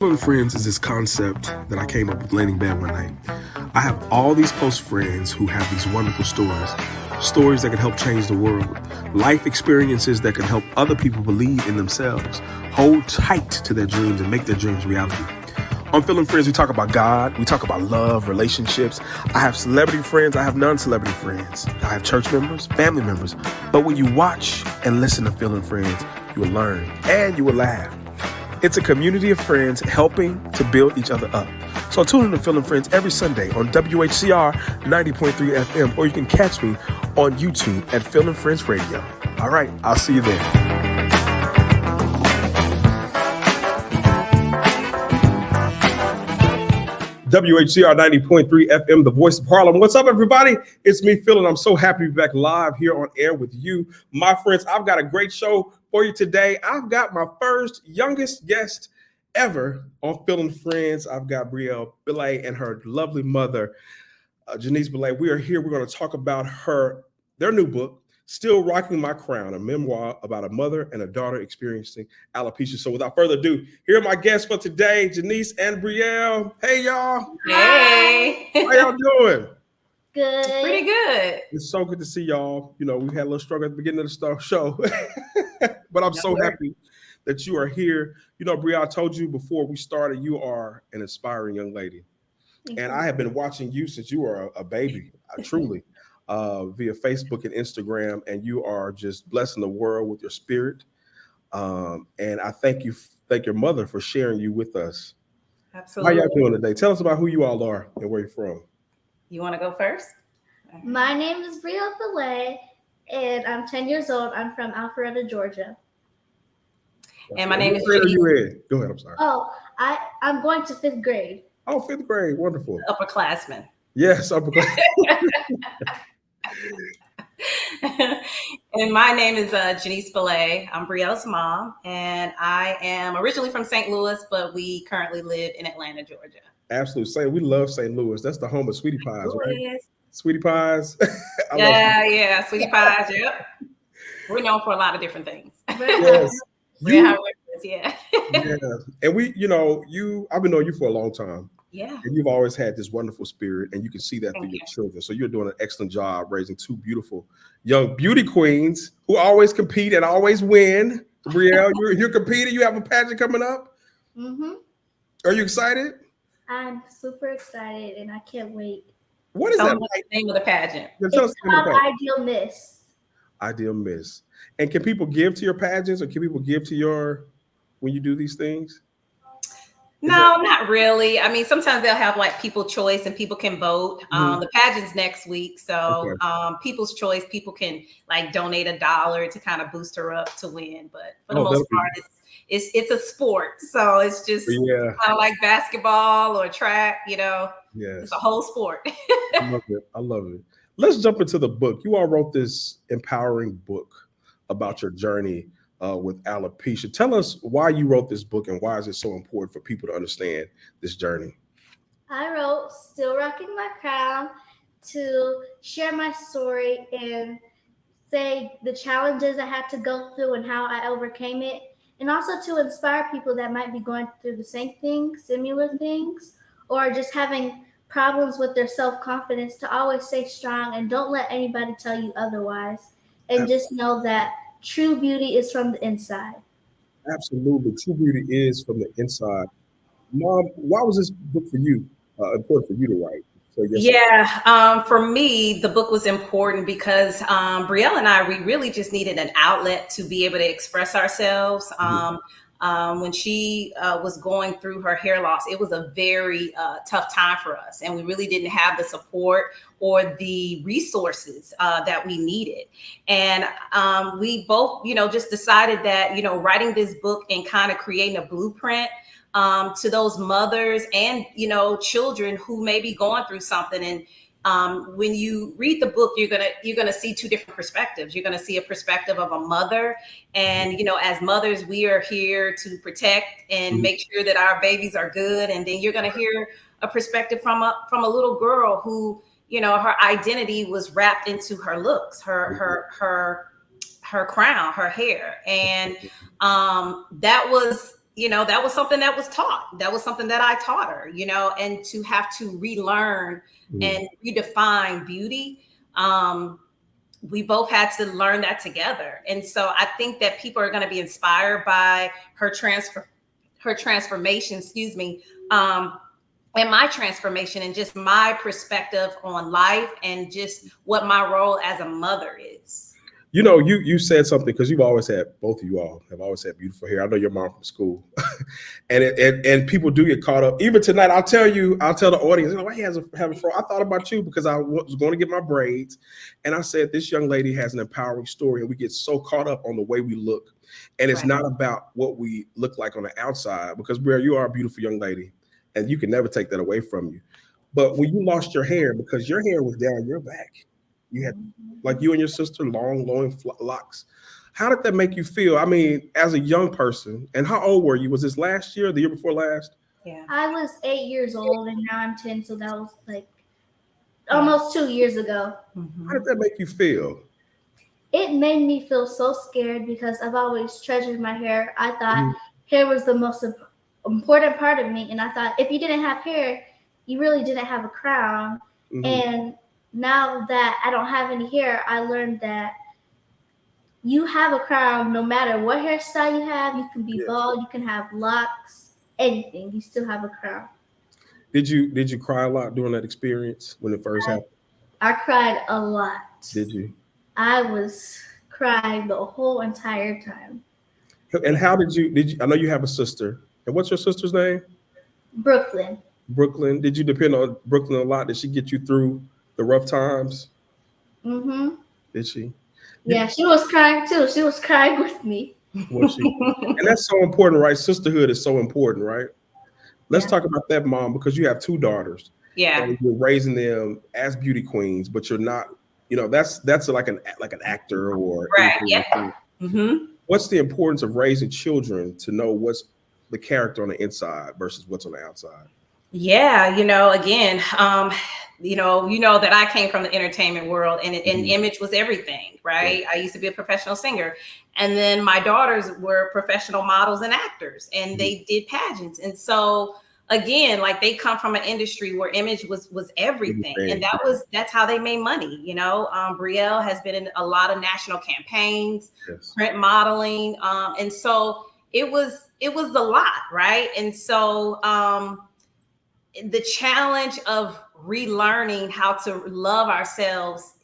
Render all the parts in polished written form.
Feeling friends is this concept that I came up with laying in bed one night. I have all these close friends who have these wonderful stories that can help change the world, life experiences that can help other people believe in themselves, hold tight to their dreams and make their dreams reality. On Feeling Friends, we talk about God, we talk about love, relationships. I have celebrity friends, I have non-celebrity friends. I have church members, family members. But when you watch and listen to Feeling Friends, you will learn and you will laugh. It's a community of friends helping to build each other up. So tune in to Feeling Friends every Sunday on WHCR 90.3 FM, or you can catch me on YouTube at Feeling Friends Radio. All right, I'll see you there. WHCR 90.3 FM, the voice of Harlem. What's up, everybody? It's me, Phil, and I'm so happy to be back live here on air with you. My friends, I've got a great show for you today. I've got my first youngest guest ever on Feeling Friends. I've got Brielle Belay and her lovely mother, Jenise Belay. We are here. We're going to talk about their new book, Still Rocking My Crown, a memoir about a mother and a daughter experiencing alopecia. So without further ado, here are my guests for today, Jenise and Brielle. Hey, y'all. Hey. How y'all doing? Good. Pretty good. It's so good to see y'all. You know, we had a little struggle at the beginning of the show, but I'm so happy that you are here. You know, Brielle, I told you before we started, you are an inspiring young lady. And I have been watching you since you were a baby, truly. Via Facebook and Instagram, and you are just blessing the world with your spirit. And I thank your mother for sharing you with us. Absolutely. How y'all doing today? Tell us about who you all are and where you're from. You want to go first? My name is Brielle Belay, and I'm 10 years old. I'm from Alpharetta, Georgia. And my name is Jenise. You in? Go ahead, I'm sorry. Oh, I'm going to 5th grade. Oh, 5th grade. Wonderful. Upperclassman. Yes, upperclassman. And my name is Jenise Belay. I'm Brielle's mom, and I am originally from St. Louis, but we currently live in Atlanta, Georgia. Absolutely. We love St. Louis. That's the home of Sweetie Pies, right? Yes. Sweetie Pies. Yeah, Sweetie Pies. Yep. We're known for a lot of different things. Yes. Yeah. And I've been knowing you for a long time. Yeah. And you've always had this wonderful spirit, and you can see that through your children. So you're doing an excellent job raising two beautiful young beauty queens who always compete and always win. Brielle, you're competing. You have a pageant coming up. Mm-hmm. Are you excited? I'm super excited, and I can't wait. What is that? The name of the pageant? It's called Ideal Miss. Ideal Miss. And can people give to your pageants, or can people give to when you do these things? No, not really. I mean, sometimes they'll have like people choice and people can vote. The pageant's next week. So people's choice, people can like donate $1 to kind of boost her up to win. But for the most part, it's a sport. So it's just kind of like basketball or track, it's a whole sport. I love it. Let's jump into the book. You all wrote this empowering book about your journey with alopecia. Tell us why you wrote this book and why is it so important for people to understand this journey? I wrote Still Rocking My Crown to share my story and say the challenges I had to go through and how I overcame it, and also to inspire people that might be going through the same things, similar things, or just having problems with their self-confidence to always stay strong and don't let anybody tell you otherwise, and just know that true beauty is from the inside. Absolutely. True beauty is from the inside. Mom, why was this book for you important for you to write? So, for me, the book was important because Brielle and I, we really just needed an outlet to be able to express ourselves. When she was going through her hair loss, it was a very tough time for us. And we really didn't have the support or the resources that we needed. And we both, just decided that, writing this book and kind of creating a blueprint to those mothers and, children who may be going through something. And when you read the book, you're gonna see two different perspectives. You're gonna see a perspective of a mother, and as mothers, we are here to protect and make sure that our babies are good. And then you're gonna hear a perspective from a little girl who, her identity was wrapped into her looks, her crown, her hair, and that was that was something that was taught. That was something that I taught her, and to have to relearn and redefine beauty. We both had to learn that together. And so I think that people are going to be inspired by her transformation, and my transformation, and just my perspective on life, and just what my role as a mother is. You said something, because you've always had, both of you all have always had beautiful hair. I know your mom from school, and people do get caught up. Even tonight, I'll tell the audience, why he has a fro. I thought about you because I was going to get my braids, and I said, this young lady has an empowering story, and we get so caught up on the way we look, and it's not about what we look like on the outside. Because Brielle, you are a beautiful young lady, and you can never take that away from you. But when you lost your hair, because your hair was down your back, you had, like you and your sister, long locks. How did that make you feel? I mean, as a young person, and how old were you? Was this last year, the year before last? Yeah. I was 8 years old, and now I'm 10, so that was like almost 2 years ago. How did that make you feel? It made me feel so scared, because I've always treasured my hair. I thought hair was the most important part of me, and I thought if you didn't have hair, you really didn't have a crown. And now that I don't have any hair, I learned that you have a crown no matter what hairstyle you have. You can be bald, you can have locks, anything. You still have a crown. Did you cry a lot during that experience when it first happened? I cried a lot. Did you? I was crying the whole entire time. And how did you? I know you have a sister. And what's your sister's name? Brooklyn. Brooklyn. Did you depend on Brooklyn a lot? Did she get you through the rough times? Did she? Yeah, she was crying too. She was crying with me. Was she? And that's so important, right? Sisterhood is so important, right? Let's talk about that, Mom, because you have two daughters. Yeah. And you're raising them as beauty queens, but you're not, that's like an actor or right. Yeah. What's the importance of raising children to know what's the character on the inside versus what's on the outside? Yeah, again, that I came from the entertainment world, and image was everything, right? I used to be a professional singer, and then my daughters were professional models and actors, and they did pageants. And so again, like, they come from an industry where image was everything, and that's how they made money. Brielle has been in a lot of national campaigns, print modeling, and so it was a lot, right? And so the challenge of relearning how to love ourselves,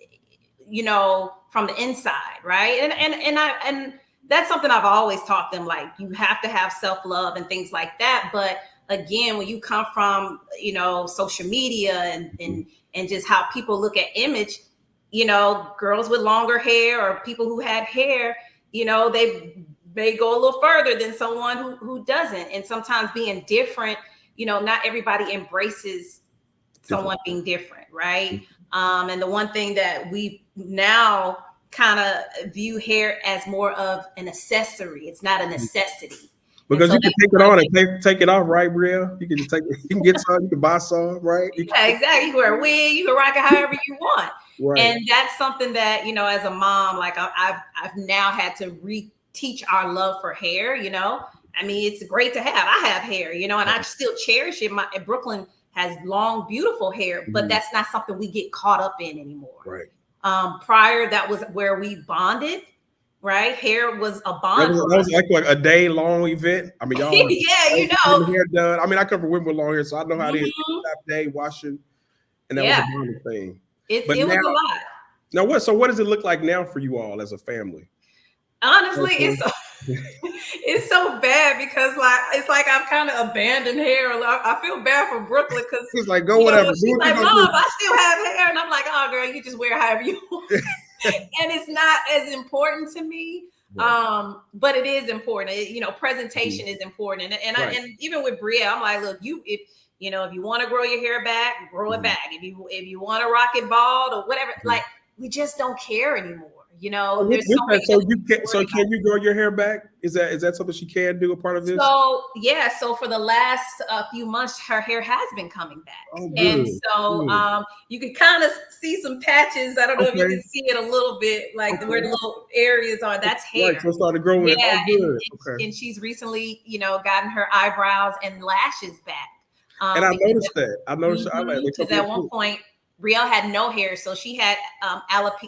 from the inside, right? And that's something I've always taught them, like, you have to have self-love and things like that. But again, when you come from, social media and just how people look at image, girls with longer hair or people who had hair, they may go a little further than someone who doesn't. And sometimes being different, not everybody embraces someone being different, right? And the one thing that we now kind of view hair as more of an accessory. It's not a necessity. Because you can take it on and take it off, right, Brielle? You can just you can get some, you can buy some, right? Yeah, exactly. You can wear a wig, you can rock it however you want. Right. And that's something that, as a mom, like, I've now had to reteach our love for hair. I mean, it's great to have. I have hair, and I still cherish it. Brooklyn has long, beautiful hair, but that's not something we get caught up in anymore. Right. Prior, that was where we bonded, right? Hair was a bond. That was like a day long event. I mean, y'all hair done. I mean, I come from women with long hair, so I know how it is. That day washing, and that was a bonding thing. It was a lot. Now what does it look like now for you all as a family? Honestly, it's so bad, because it's like I've kind of abandoned hair. I feel bad for Brooklyn, because she's like, go whatever. She's like, Mom, I still have hair, and I'm like, oh, girl, you just wear however you want. And it's not as important to me, but it is important. Presentation is important, and even with Brielle, I'm like, look, if you want to grow your hair back, grow it back. If you want to rock it bald or whatever, like, we just don't care anymore. You know, with, there's with so that, many so different you can, stories. can you grow your hair back? Is that something she can do, a part of this? So yeah, so for the last few months, her hair has been coming back, Oh, and good. so Good. you can kind of see some patches. I don't know if you Okay. can see it a little bit, like where the little areas are. That's hair. Right, so it started growing. Yeah, Oh, good. and she's recently, gotten her eyebrows and lashes back. And I noticed that. I noticed the eyelash. They Because come at in one too. point, Brielle had no hair, so she had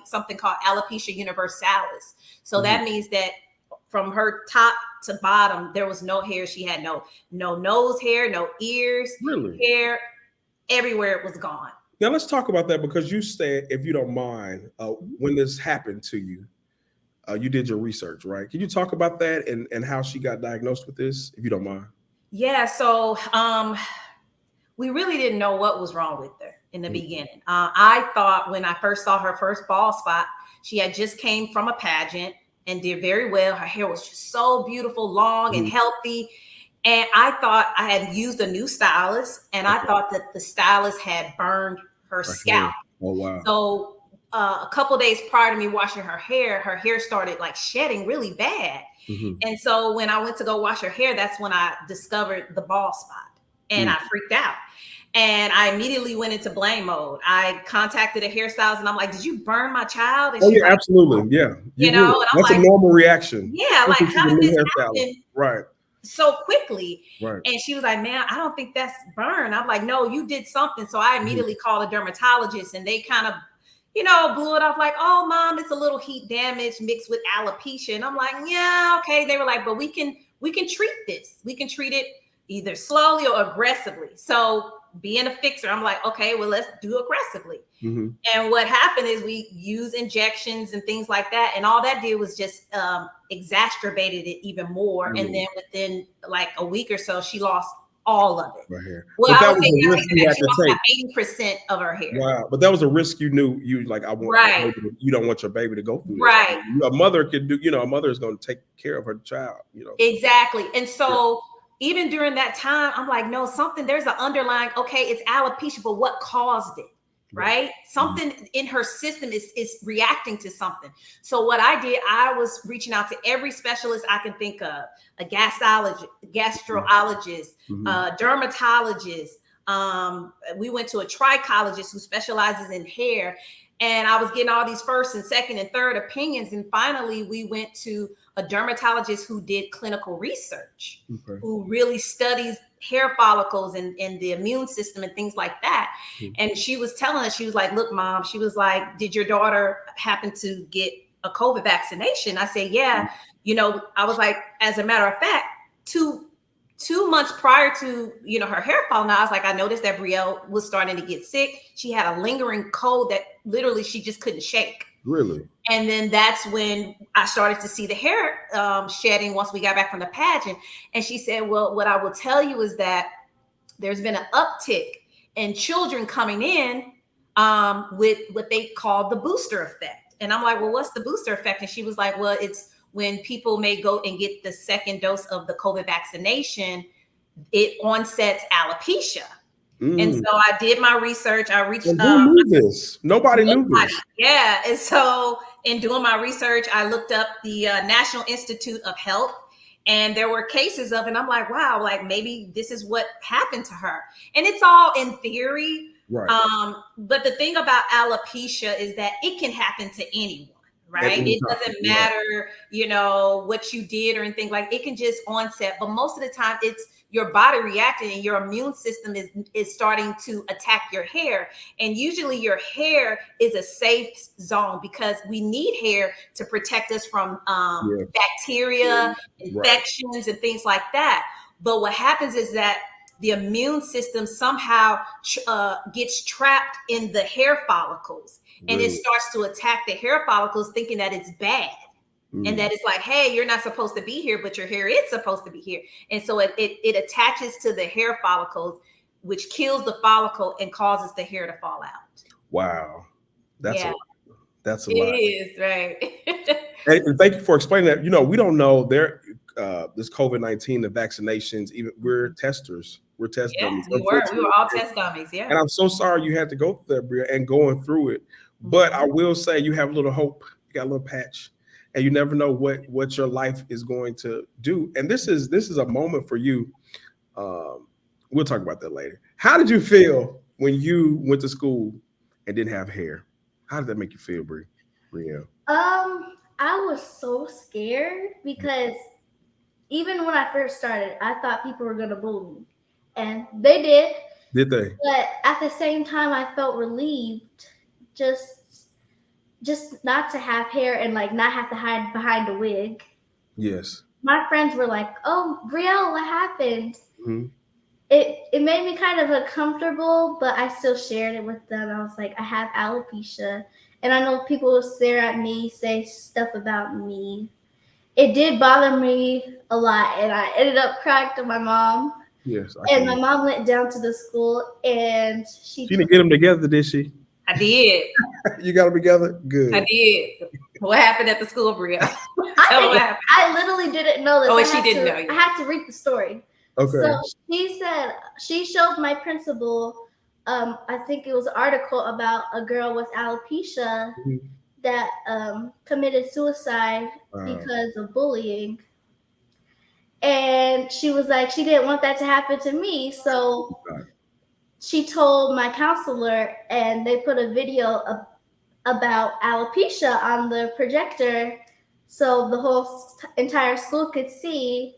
something called alopecia universalis. So that means that from her top to bottom, there was no hair. She had no nose hair, no ears, Really? hair. Everywhere it was gone. Now let's talk about that, because you said, if you don't mind, when this happened to you, you did your research, right? Can you talk about that and how she got diagnosed with this, if you don't mind? Yeah, so we really didn't know what was wrong with her in the beginning. I thought when I first saw her first bald spot, she had just came from a pageant and did very well. Her hair was just so beautiful, long and healthy. And I thought I had used a new stylist, and I thought that the stylist had burned her scalp. Oh, wow. So a couple of days prior to me washing her hair started like shedding really bad. And so when I went to go wash her hair, that's when I discovered the bald spot, and I freaked out. And I immediately went into blame mode. I contacted a hairstylist and I'm like, did you burn my child? And Oh, she's yeah, like, absolutely. Yeah. and I'm That's like, a normal reaction. yeah, like, how did this happen Right. so quickly? Right. And she was like, man, I don't think that's burn. I'm like, no, you did something. So I immediately called a dermatologist, and they kind of, blew it off like, oh, mom, it's a little heat damage mixed with alopecia. And I'm like, yeah, okay. They were like, but we can treat this. We can treat it either slowly or aggressively. So being a fixer, I'm like, okay, well, let's do aggressively. And what happened is we use injections and things like that. And all that did was just exacerbated it even more. And then within like a week or so, she lost all of it. Right here. Well, But I that would was say a risk you had she to lost take. about 80% of her hair. Wow. But that was a risk you knew you like, I want my baby you don't want your baby to go through this. Right. A mother can do, a mother is going to take care of her child, Exactly. And so even during that time, I'm like, no, there's an underlying, okay, it's alopecia, but what caused it? Right? Something in her system is reacting to something. So what I did, I was reaching out to every specialist I can think of, a gastrologist, dermatologist. We went to a trichologist who specializes in hair. And I was getting all these first and second and third opinions. And finally, we went to a dermatologist who did clinical research, who really studies hair follicles and the immune system and things like that. And she was telling us, she was like, look, mom, she was like, did your daughter happen to get a COVID vaccination? I said, yeah. I was like, as a matter of fact, two months prior to, her hair falling out, I was like, I noticed that Brielle was starting to get sick. She had a lingering cold that literally she just couldn't shake. Really? And then that's when I started to see the hair shedding once we got back from the pageant. And she said, well, what I will tell you is that there's been an uptick in children coming in with what they call the booster effect. And I'm like, well, what's the booster effect? And she was like, well, it's when people may go and get the second dose of the COVID vaccination, it onsets alopecia. And so I did my research. I reached out. Who knew this? Nobody knew this. Yeah. And so in doing my research, I looked up the National Institute of Health, and there were cases of, and I'm like, wow, like maybe this is what happened to her. And it's all in theory. Right. But the thing about alopecia is that it can happen to anyone. Right. It doesn't matter, what you did or anything, like it can just onset. But most of the time it's your body reacting and your immune system is starting to attack your hair. And usually your hair is a safe zone because we need hair to protect us from bacteria, infections, and things like that. But what happens is that the immune system somehow gets trapped in the hair follicles. And it starts to attack the hair follicles, thinking that it's bad. And that it's like, hey, you're not supposed to be here, but your hair is supposed to be here. And so it attaches to the hair follicles, which kills the follicle and causes the hair to fall out. Wow. That's a lot. It is, right. And thank you for explaining that. We don't know this COVID-19, the vaccinations, even we're testers. We're test dummies. We were all test dummies, yeah. And I'm so sorry you had to go through that, Brielle, and going through it. But I will say you have a little hope. You got a little patch, and you never know what your life is going to do. And this is a moment for you. We'll talk about that later. How did you feel when you went to school and didn't have hair? How did that make you feel, Brielle? I was so scared because even when I first started, I thought people were gonna bully me, and they did. Did they? But at the same time, I felt relieved just not to have hair and like not have to hide behind a wig. Yes. My friends were like, "Oh, Brielle, what happened?" Mm-hmm. It made me kind of uncomfortable, but I still shared it with them. I was like, I have alopecia. And I know people will stare at me, say stuff about me. It did bother me a lot, and I ended up crying to my mom. Yes. And my mom went down to the school, and she didn't get them together, did she? I did. You got them together? Good. I did. What happened at the school, Brielle? I literally didn't know this. Oh, she didn't know you. I had to read the story. Okay. So she said she showed my principal. I think it was an article about a girl with alopecia that committed suicide because of bullying. And she was like, she didn't want that to happen to me. So she told my counselor, and they put a video about alopecia on the projector so the whole entire school could see.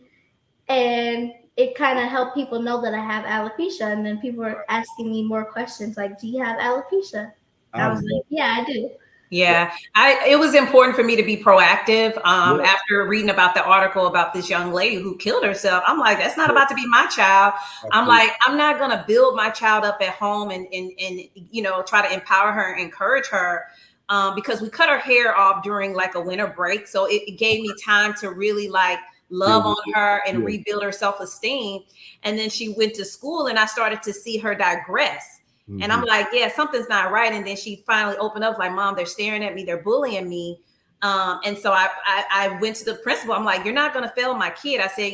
And it kind of helped people know that I have alopecia. And then people were asking me more questions like, do you have alopecia? I was like, yeah, I do. Yeah, it was important for me to be proactive. After reading about the article about this young lady who killed herself, I'm like, that's not about to be my child. I'm like, I'm not going to build my child up at home and try to empower her and encourage her because we cut her hair off during like a winter break. So it gave me time to really like love on her and rebuild her self-esteem. And then she went to school and I started to see her digress. And I'm like, yeah, something's not right. And then she finally opened up like, Mom, they're staring at me. They're bullying me. And so I went to the principal. I'm like, you're not going to fail my kid. I said,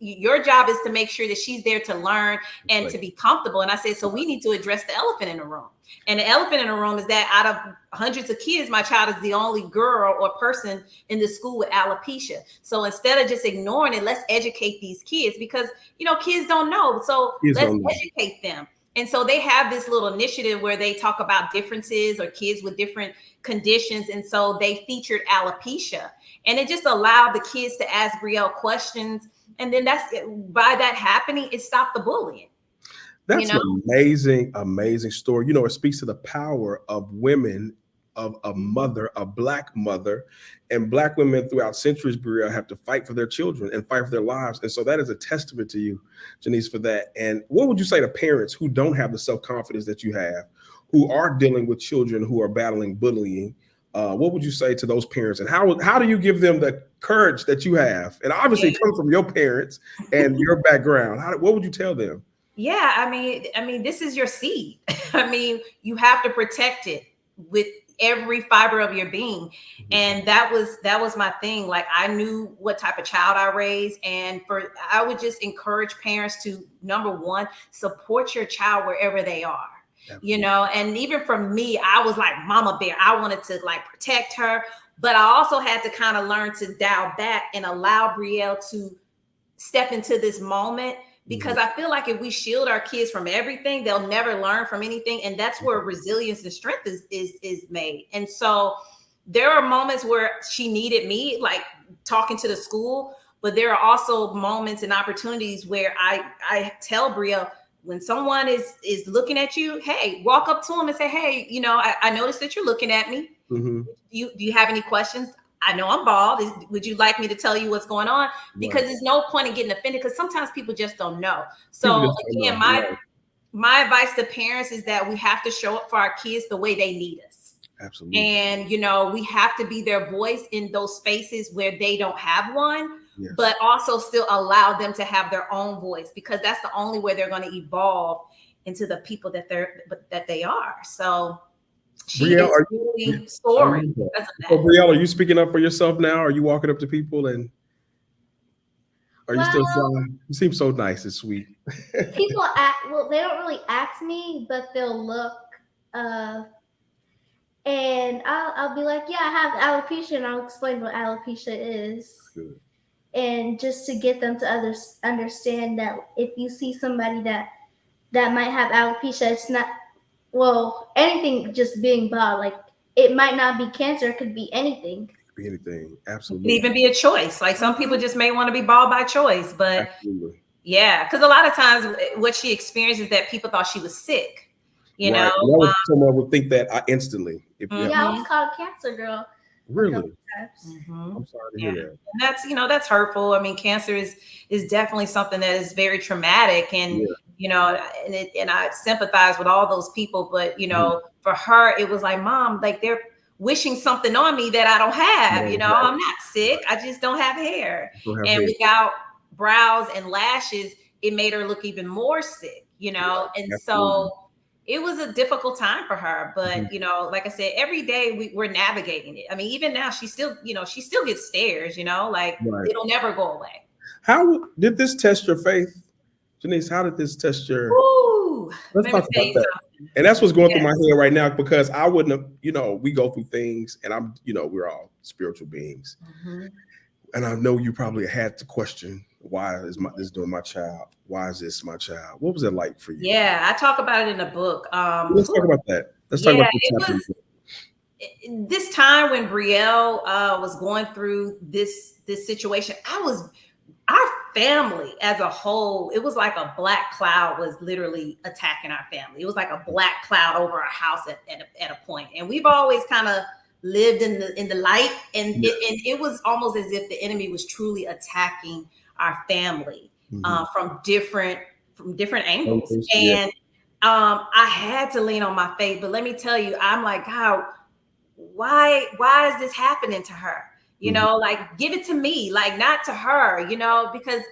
your job is to make sure that she's there to learn and to be comfortable. And I said, so we need to address the elephant in the room. And the elephant in the room is that out of hundreds of kids, my child is the only girl or person in the school with alopecia. So instead of just ignoring it, let's educate these kids because, kids don't know. So let's educate them. And so they have this little initiative where they talk about differences or kids with different conditions. And so they featured alopecia. And it just allowed the kids to ask Brielle questions. And then by that happening, it stopped the bullying. That's an amazing, amazing story. It speaks to the power of women, of a mother, a Black mother, and Black women throughout centuries, Brielle, have to fight for their children and fight for their lives. And so that is a testament to you, Jenise, for that. And what would you say to parents who don't have the self-confidence that you have, who are dealing with children who are battling bullying? What would you say to those parents? And how do you give them the courage that you have? And obviously it comes from your parents and your background. What would you tell them? Yeah, I mean, this is your seed. I mean, you have to protect it with every fiber of your being. And that was my thing. Like I knew what type of child I raised. And I would just encourage parents to, number one, support your child wherever they are. And even for me, I was like mama bear. I wanted to like protect her, but I also had to kind of learn to dial back and allow Brielle to step into this moment. Because I feel like if we shield our kids from everything, they'll never learn from anything. And that's where resilience and strength is made. And so there are moments where she needed me, like talking to the school, but there are also moments and opportunities where I tell Brielle, when someone is looking at you, hey, walk up to them and say, hey, I noticed that you're looking at me. Do you have any questions? I know I'm bald. Would you like me to tell you what's going on? Because there's no point in getting offended because sometimes people just don't know. So again, my advice to parents is that we have to show up for our kids the way they need us. Absolutely. And, we have to be their voice in those spaces where they don't have one, but also still allow them to have their own voice because that's the only way they're going to evolve into the people that they are. So Brielle, are really soaring. Brielle, are you speaking up for yourself now? Are you walking up to people and are you still shy? You seem so nice and sweet. People they don't really ask me, but they'll look. And I'll be like, yeah, I have alopecia, and I'll explain what alopecia is. Good. And just to get them to understand that if you see somebody that might have alopecia, it's not, well, anything just being bald, like it might not be cancer, it could be anything. Be anything, It absolutely. could even be a choice. Like some people just may want to be bald by choice, but Absolutely. yeah, because a lot of times what she experienced is that people thought she was sick. You Right. know, Someone would think that instantly. If you Yeah, I was called cancer girl. really, Mhm. I'm sorry to Yeah. hear that. And that's, that's hurtful. I mean, cancer is definitely something that is very traumatic, and and I sympathize with all those people. But for her, it was like, Mom, like they're wishing something on me that I don't have. I'm not sick. I just don't have hair. And without brows and lashes, it made her look even more sick. And so it was a difficult time for her, but like I said, every day we're navigating it. I mean, even now she still gets stares, like it'll never go away. How did this test your faith, Jenise? How did this test your? Ooh, let's talk about that. And that's what's going through my head right now, because I wouldn't have, we go through things, and I'm, we're all spiritual beings, and I know you probably had to question, why is this doing my child? Why is this my child? What was it like for you? Yeah, I talk about it in the book. Let's talk about that. Let's talk about this time when Brielle was going through this situation. Our family as a whole, it was like a black cloud was literally attacking our family. It was like a black cloud over our house at a point. And we've always kind of lived in the light, and it was almost as if the enemy was truly attacking our family from different angles. And I had to lean on my faith. But let me tell you, I'm like, God, why is this happening to her? Like, give it to me, like not to her, because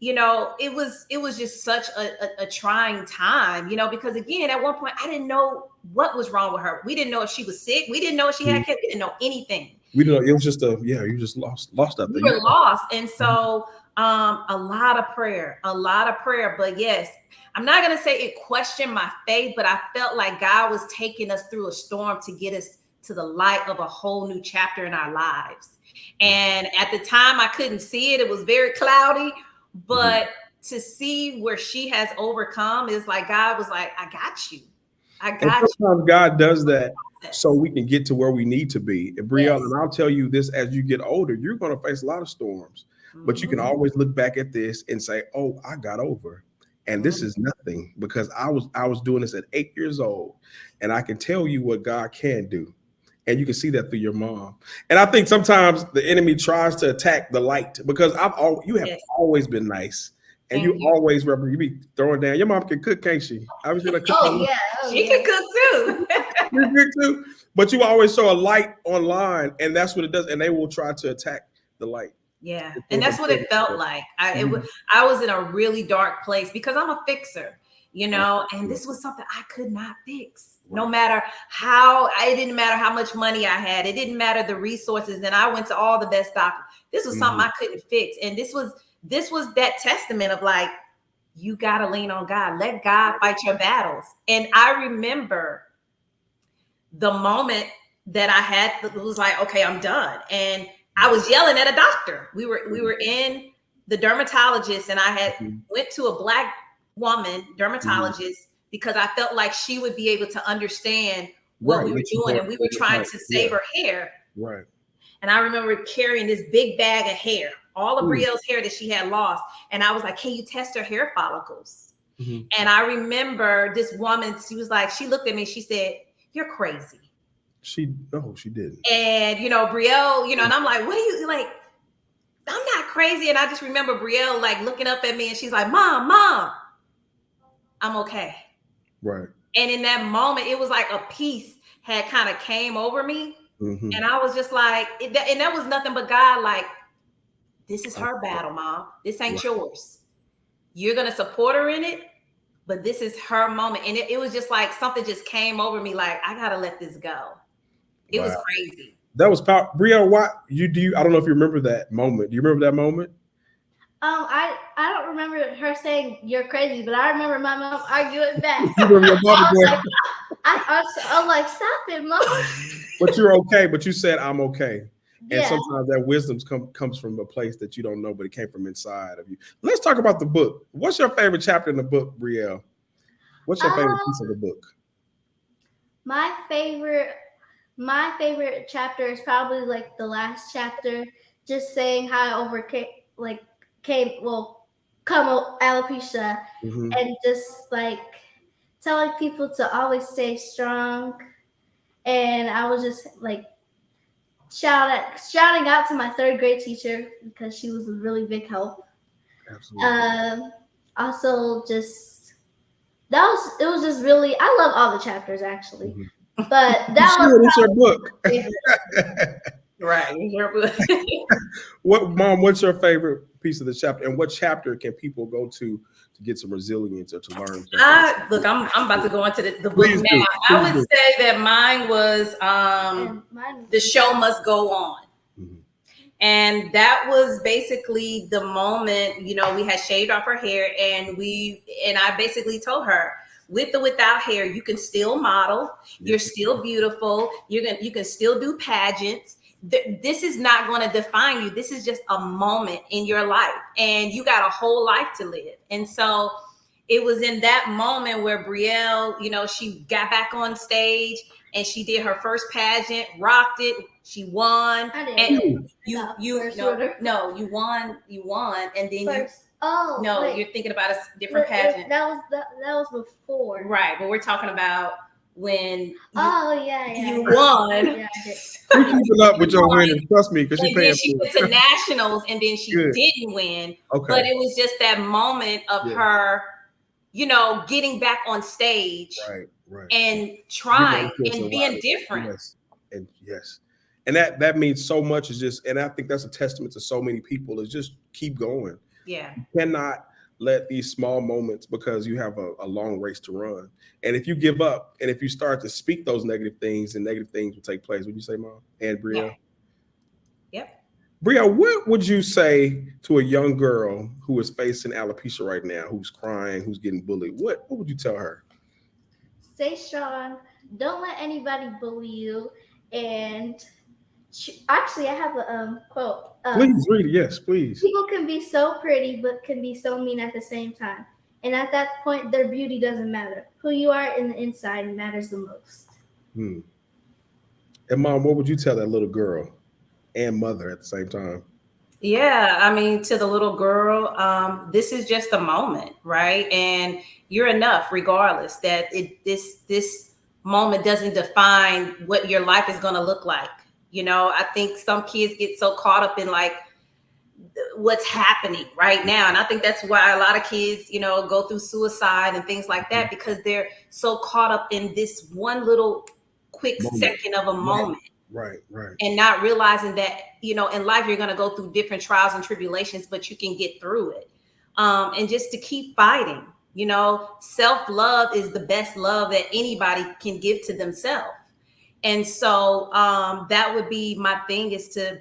it was just such a trying time, because again, at one point I didn't know what was wrong with her. We didn't know if she was sick. We didn't know if she had kids. We didn't know anything. We didn't know. It was just you just lost out there. We were lost. And so a lot of prayer. But yes, I'm not going to say it questioned my faith, but I felt like God was taking us through a storm to get us to the light of a whole new chapter in our lives. And at the time I couldn't see it. It was very cloudy, but to see where she has overcome is like, God was like, I got you. Sometimes God does that so we can get to where we need to be. And Brielle, and I'll tell you this, as you get older, you're going to face a lot of storms, but you can always look back at this and say, oh, I got over. And this is nothing, because I was doing this at 8 years old, and I can tell you what God can do. And you can see that through your mom. And I think sometimes the enemy tries to attack the light, because you have always been nice. And you always you be throwing down. Your mom can cook, can't she? I was gonna cook. She can cook too. You cook too. But you always show a light online, and that's what it does. And they will try to attack the light. Yeah, and that's what it felt like. I was in a really dark place, because I'm a fixer, and this was something I could not fix. No matter how, it didn't matter how much money I had. It didn't matter the resources. And I went to all the best doctors. This was something I couldn't fix. And this was that testament of like, you got to lean on God. Let God fight your battles. And I remember the moment that I had, it was like, okay, I'm done. And I was yelling at a doctor. We were in the dermatologist, and I had went to a Black woman dermatologist, because I felt like she would be able to understand what we were doing, and we were trying to save her hair. Right. And I remember carrying this big bag of hair, all of Brielle's hair that she had lost. And I was like, can you test her hair follicles? And I remember this woman, she looked at me, she said, you're crazy. She didn't. And, Brielle, and I'm like, what are you like? I'm not crazy. And I just remember Brielle like looking up at me, and she's like, Mom, I'm okay. Right. And in that moment, it was like a peace had kind of came over me. And I was just like, and that was nothing but God, like, this is her battle, Mom. This ain't yours. You're going to support her in it, but this is her moment. And it was just like something just came over me, like, I got to let this go. It was crazy. That was powerful. Brielle, I don't know if you remember that moment. Do you remember that moment? I don't remember her saying you're crazy, but I remember my mom arguing back. You remember your mom I was like, stop it, Mom. But you're okay. But you said I'm okay. And Yeah. sometimes that wisdom comes from a place that you don't know, but it came from inside of you. Let's talk about the book. What's your favorite chapter in the book, Brielle? What's your favorite piece of the book? My favorite chapter is probably like the last chapter, just saying how I overcame come alopecia, and just like telling people to always stay strong. And I was just like shouting out to my third grade teacher because she was a really big help. Absolutely. Also, just it was just really, I love all the chapters actually, but that was your book. Right, your book. What's your favorite piece of the chapter, and what chapter can people go to get some resilience or to learn? Look, I'm about to go into the book now. I would say that mine was The Show Must Go On. And that was basically the moment, you know, we had shaved off her hair, and I basically told her, with or without hair, you can still model. You're still beautiful. You can still do pageants. This is not going to define you. This is just a moment in your life, and you got a whole life to live. And so it was in that moment where Brielle, you know, she got back on stage and she did her first pageant, rocked it. She won. And you won, and then you're thinking about a different pageant. That was before. Right, but we're talking about when you won. Yeah, You're keeping up with your winners, trust me, because she went to nationals, and then she didn't win. Okay. But it was just that moment of her, you know, getting back on stage, right, and trying and being different. Yes. And that means so much. Is just, and I think that's a testament to so many people, is just keep going. Yeah. You cannot let these small moments, because you have a long race to run. And if you give up, and if you start to speak those negative things, and negative things will take place. Would you say, Mom and Brielle? Yep. Brielle, what would you say to a young girl who is facing alopecia right now, who's crying, who's getting bullied? What would you tell her? Stay strong. Don't let anybody bully you. And actually, I have a quote. Please read it. Yes, please. People can be so pretty, but can be so mean at the same time. And at that point, their beauty doesn't matter. Who you are in the inside matters the most. And Mom, what would you tell that little girl and mother at the same time? Yeah, I mean, to the little girl, this is just a moment, right? And you're enough, regardless. That this moment doesn't define what your life is going to look like. You know, I think some kids get so caught up in like what's happening right now, and I think that's why a lot of kids, you know, go through suicide and things like that, because they're so caught up in this one little quick second of a moment. Right. And not realizing that, you know, in life, you're going to go through different trials and tribulations, but you can get through it. And just to keep fighting, you know, self-love is the best love that anybody can give to themselves. And so that would be my thing, is to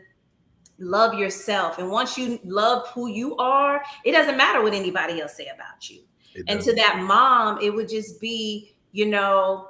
love yourself. And once you love who you are, it doesn't matter what anybody else say about you. And to that mom, it would just be, you know,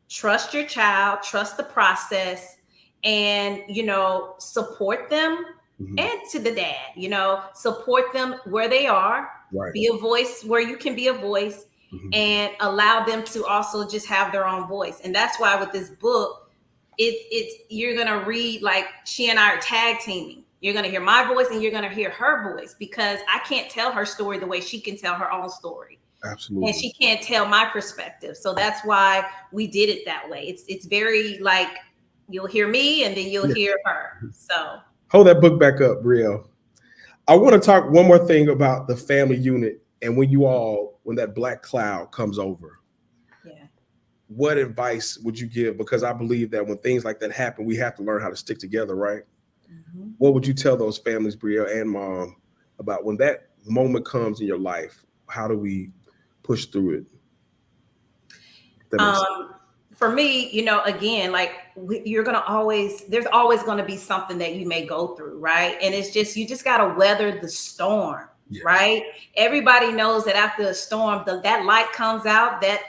trust your child, trust the process, and, you know, support them. And to the dad, you know, support them where they are, be a voice where you can be a voice, and allow them to also just have their own voice. And that's why with this book, it's you're going to read, like, she and I are tag teaming. You're going to hear my voice and you're going to hear her voice, because I can't tell her story the way she can tell her own story. Absolutely. And she can't tell my perspective. So that's why we did it that way. It's very like, you'll hear me and then you'll hear her. So hold that book back up, Brielle. I want to talk one more thing about the family unit, and when that black cloud comes over. What advice would you give? Because I believe that when things like that happen, we have to learn how to stick together, right? What would you tell those families, Brielle and Mom, about when that moment comes in your life? How do we push through it? For me, you know, again, like, there's always going to be something that you may go through, right? And it's just, you just got to weather the storm, right? Everybody knows that after a storm, that light comes out, that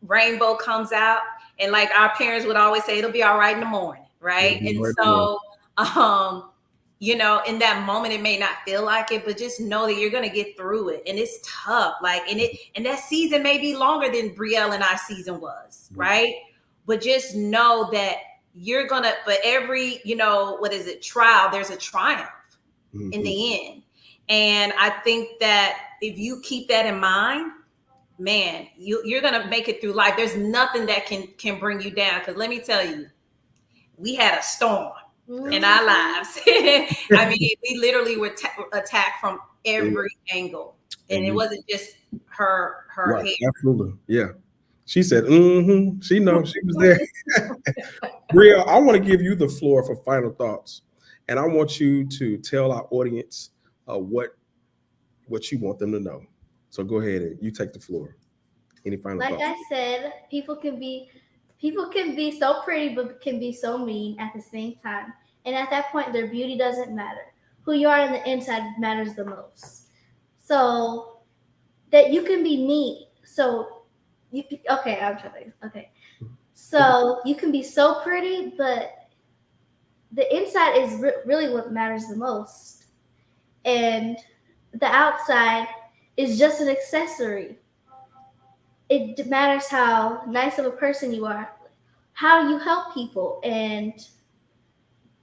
rainbow comes out, And like our parents would always say, it'll be all right in the morning, right? And so, you know, in that moment, it may not feel like it, but just know that you're going to get through it. And it's tough. Like, and that season may be longer than Brielle and I season was, right? But just know that you're going to, for every, you know, trial, there's a triumph in the end. And I think that if you keep that in mind, man, you're going to make it through life. There's nothing that can bring you down. Because let me tell you, we had a storm in our lives. I mean, we literally were attacked from every angle. And it wasn't just her right, hair. Absolutely. Yeah. She said, she knows, she was there. Brielle, I want to give you the floor for final thoughts. And I want you to tell our audience what you want them to know. So go ahead and you take the floor. Any final thoughts? Like I said, people can be so pretty, but can be so mean at the same time. And at that point, their beauty doesn't matter. Who you are on the inside matters the most. So that you can be me. So So you can be so pretty, but the inside is really what matters the most. And the outside is just an accessory. It matters how nice of a person you are, how you help people, and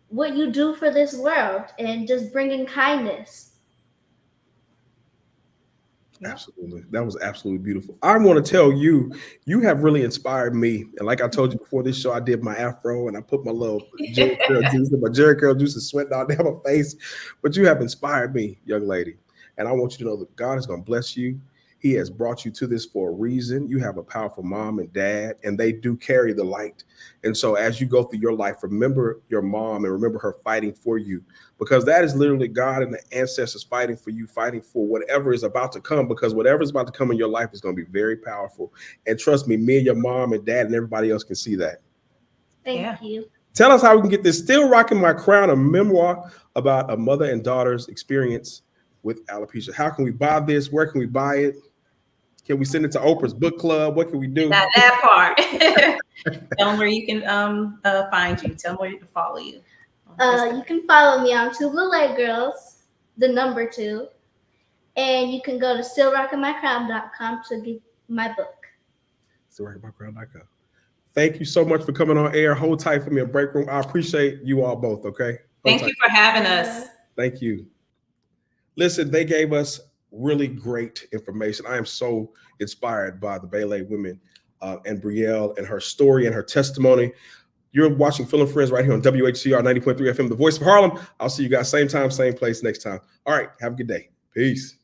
what you do for this world, and just bringing kindness. Absolutely. That was absolutely beautiful. I want to tell you, you have really inspired me. And like I told you before this show, I did my afro and I put my little Jerry curl juice and sweat down my face. But you have inspired me, young lady. And I want you to know that God is going to bless you. He has brought you to this for a reason. You have a powerful mom and dad, and they do carry the light. And so as you go through your life, remember your mom and remember her fighting for you, because that is literally God and the ancestors fighting for you, fighting for whatever is about to come, because whatever is about to come in your life is going to be very powerful. And trust me, me and your mom and dad and everybody else can see that. Thank you. Tell us how we can get this Still Rocking My Crown, a memoir about a mother and daughter's experience with alopecia. How can we buy this? Where can we buy it? Can we send it to Oprah's book club? What can we do? Not that part. Tell them where you can find you. Tell them where you can follow you. You can follow me on 2 Belay Girls, the number 2. And you can go to stillrockingmycrown.com to get my book. Stillrockingmycrown.com. Thank you so much for coming on air. Hold tight for me, a break room. I appreciate you all both, okay? Thank you for having us. Thank you. Listen, they gave us really great information. I am so inspired by the Belay women and Brielle and her story and her testimony. You're watching Phil and Friends right here on WHCR 90.3 FM, the voice of Harlem. I'll see you guys same time, same place next time. All right. Have a good day. Peace.